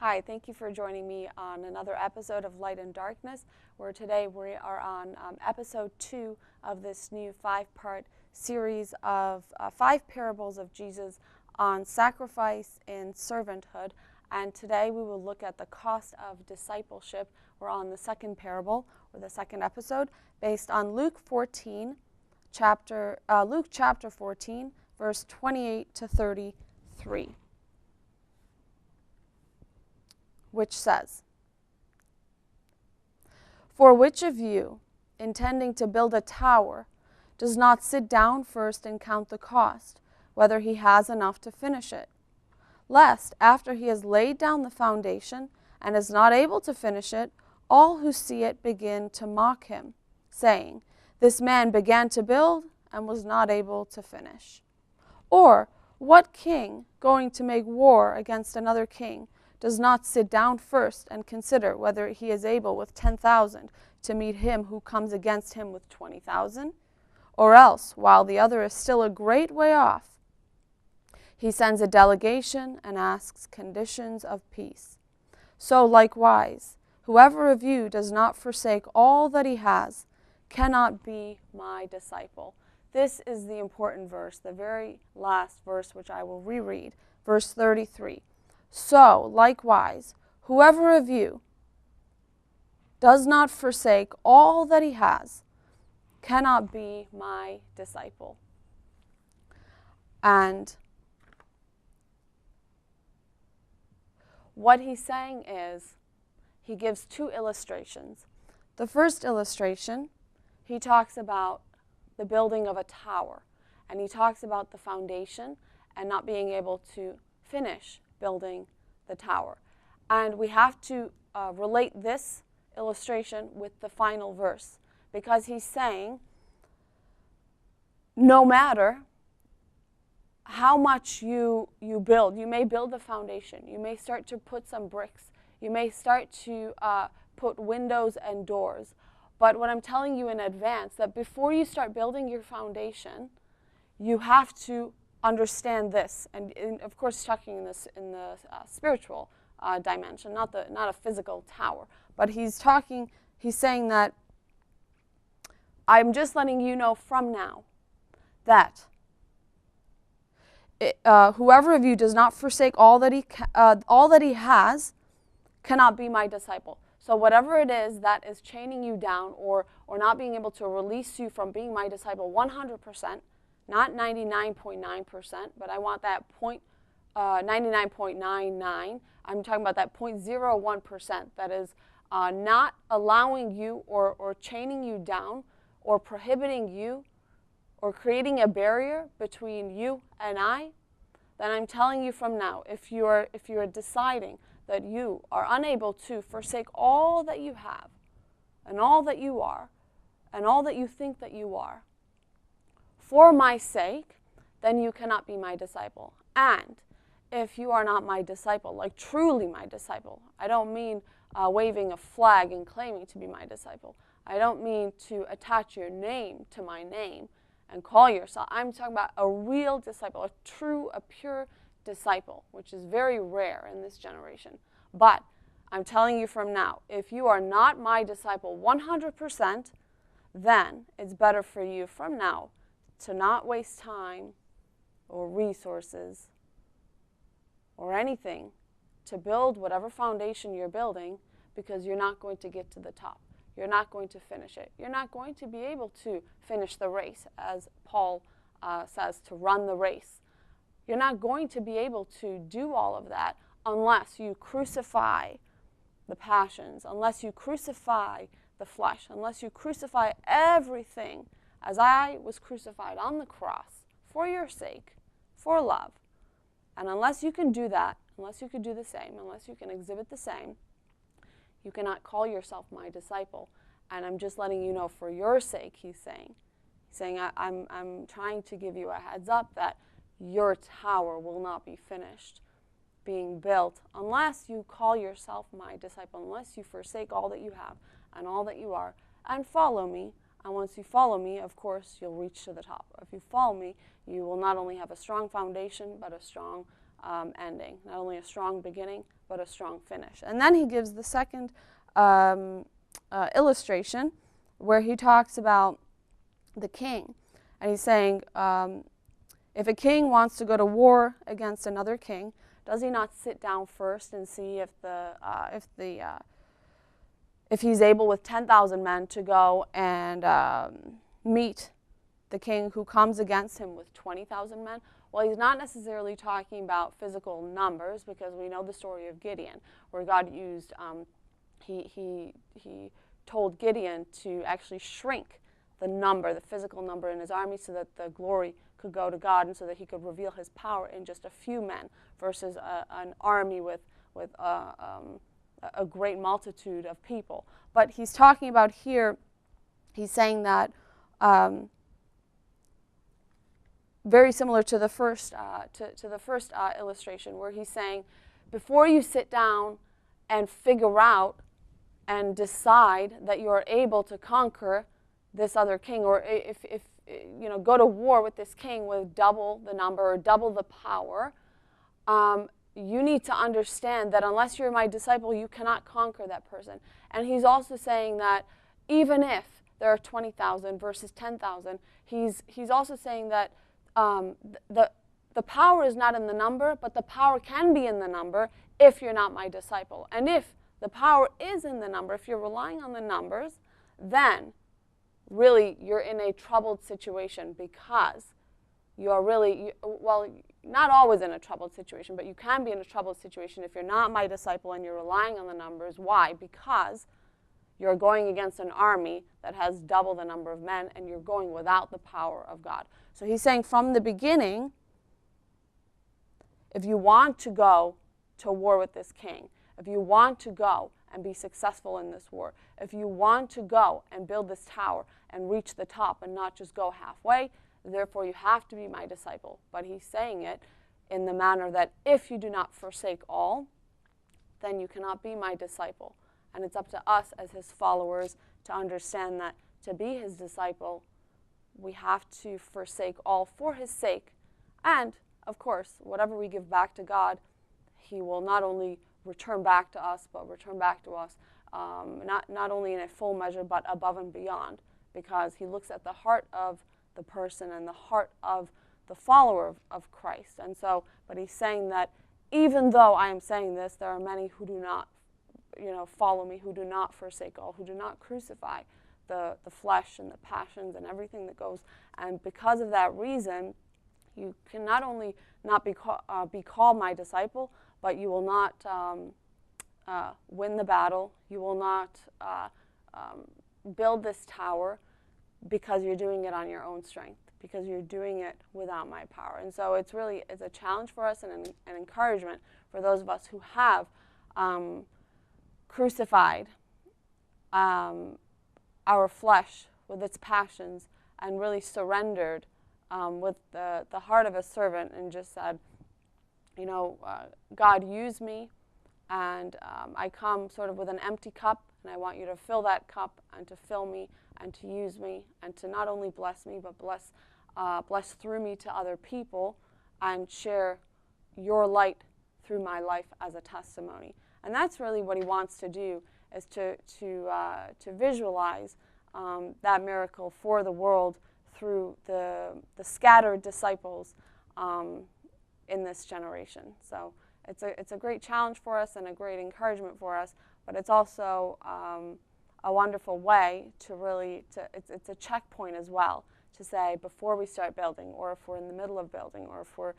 Hi, thank you for joining me on another episode of Light and Darkness, where today we are on episode 2 of this new 5-part series of 5 parables of Jesus on sacrifice and servanthood. And today we will look at the cost of discipleship. We're on the second parable, or the second episode, based on Luke chapter 14, verse 28 to 33. Which says, "For which of you, intending to build a tower, does not sit down first and count the cost, whether he has enough to finish it? Lest, after he has laid down the foundation and is not able to finish it, all who see it begin to mock him, saying, 'This man began to build and was not able to finish.' Or, what king, going to make war against another king, does not sit down first and consider whether he is able with 10,000 to meet him who comes against him with 20,000? Or else, while the other is still a great way off, he sends a delegation and asks conditions of peace. So likewise, whoever of you does not forsake all that he has cannot be my disciple." This is the important verse, the very last verse, which I will reread, verse 33. "So, likewise, whoever of you does not forsake all that he has cannot be my disciple." And what he's saying is, he gives 2 illustrations. The first illustration, he talks about the building of a tower, and he talks about the foundation and not being able to finish building the tower. And we have to relate this illustration with the final verse, because he's saying, no matter how much you build, you may build the foundation, you may start to put some bricks, you may start to put windows and doors, but what I'm telling you in advance, that before you start building your foundation, you have to understand this, and of course talking in the spiritual dimension, not a physical tower, but he's saying that I'm just letting you know from now that whoever of you does not forsake all that he has cannot be my disciple. So whatever it is that is chaining you down or not being able to release you from being my disciple 100%, not 99.9%, but I want that 99.99. I'm talking about that 0.01% that is not allowing you or chaining you down or prohibiting you or creating a barrier between you and I. Then I'm telling you from now, if you're deciding that you are unable to forsake all that you have and all that you are and all that you think that you are for my sake, then you cannot be my disciple. And if you are not my disciple, like truly my disciple, I don't mean waving a flag and claiming to be my disciple. I don't mean to attach your name to my name and call yourself. I'm talking about a real disciple, a pure disciple, which is very rare in this generation. But I'm telling you from now, if you are not my disciple 100%, then it's better for you from now to not waste time or resources or anything to build whatever foundation you're building, because you're not going to get to the top. You're not going to finish it. You're not going to be able to finish the race, as Paul says, to run the race. You're not going to be able to do all of that unless you crucify the passions, unless you crucify the flesh, unless you crucify everything as I was crucified on the cross for your sake, for love. And unless you can do that, unless you can do the same, unless you can exhibit the same, you cannot call yourself my disciple. And I'm just letting you know for your sake, he's saying. I'm trying to give you a heads up that your tower will not be finished being built unless you call yourself my disciple, unless you forsake all that you have and all that you are and follow me. And once you follow me, of course, you'll reach to the top. If you follow me, you will not only have a strong foundation, but a strong ending. Not only a strong beginning, but a strong finish. And then he gives the second illustration where he talks about the king. And he's saying, if a king wants to go to war against another king, does he not sit down first and see if he's able with 10,000 men to go and meet the king who comes against him with 20,000 men? Well, he's not necessarily talking about physical numbers, because we know the story of Gideon, where God used, he told Gideon to actually shrink the number, the physical number in his army, so that the glory could go to God and so that he could reveal his power in just a few men versus an army with a great multitude of people. But he's talking about here, he's saying that very similar to the first illustration, where he's saying, before you sit down and figure out and decide that you are able to conquer this other king, or if you know, go to war with this king with double the number or double the power, you need to understand that unless you're my disciple, you cannot conquer that person. And he's also saying that even if there are 20,000 versus 10,000, he's also saying that the power is not in the number, but the power can be in the number if you're not my disciple. And if the power is in the number, if you're relying on the numbers, then really you're in a troubled situation, because you are really, well, not always in a troubled situation, but you can be in a troubled situation if you're not my disciple and you're relying on the numbers. Why? Because you're going against an army that has double the number of men, and you're going without the power of God. So he's saying from the beginning, if you want to go to war with this king, if you want to go and be successful in this war, if you want to go and build this tower and reach the top and not just go halfway, therefore you have to be my disciple. But he's saying it in the manner that if you do not forsake all, then you cannot be my disciple. And it's up to us as his followers to understand that to be his disciple, we have to forsake all for his sake. And, of course, whatever we give back to God, he will not only return back to us, but return back to us not only in a full measure, but above and beyond, because he looks at the heart of the person and the heart of the follower of Christ. And so, but he's saying that even though I am saying this, there are many who do not, follow me, who do not forsake all, who do not crucify the flesh and the passions and everything that goes. And because of that reason, you can not only not be called my disciple, but you will not win the battle. You will not build this tower because you're doing it on your own strength, because you're doing it without my power. And so it's a challenge for us and an encouragement for those of us who have crucified our flesh with its passions and really surrendered with the heart of a servant and just said, God, use me, and I come sort of with an empty cup, and I want you to fill that cup and to fill me and to use me and to not only bless me, but bless through me to other people and share your light through my life as a testimony. And that's really what he wants to do, is to visualize that miracle for the world through the scattered disciples in this generation. So it's a great challenge for us and a great encouragement for us, but it's also a wonderful way to really, it's a checkpoint as well, to say before we start building, or if we're in the middle of building, or if we're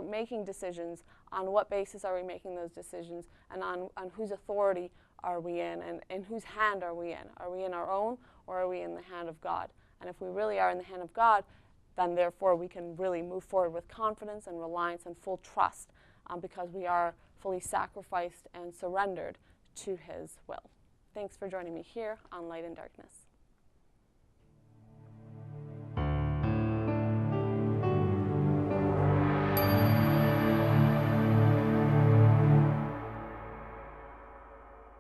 making decisions, on what basis are we making those decisions, and on whose authority are we in, and in whose hand are we in? Are we in our own, or are we in the hand of God? And if we really are in the hand of God, then therefore we can really move forward with confidence and reliance and full trust, because we are fully sacrificed and surrendered to his will. Thanks for joining me here on Light and Darkness.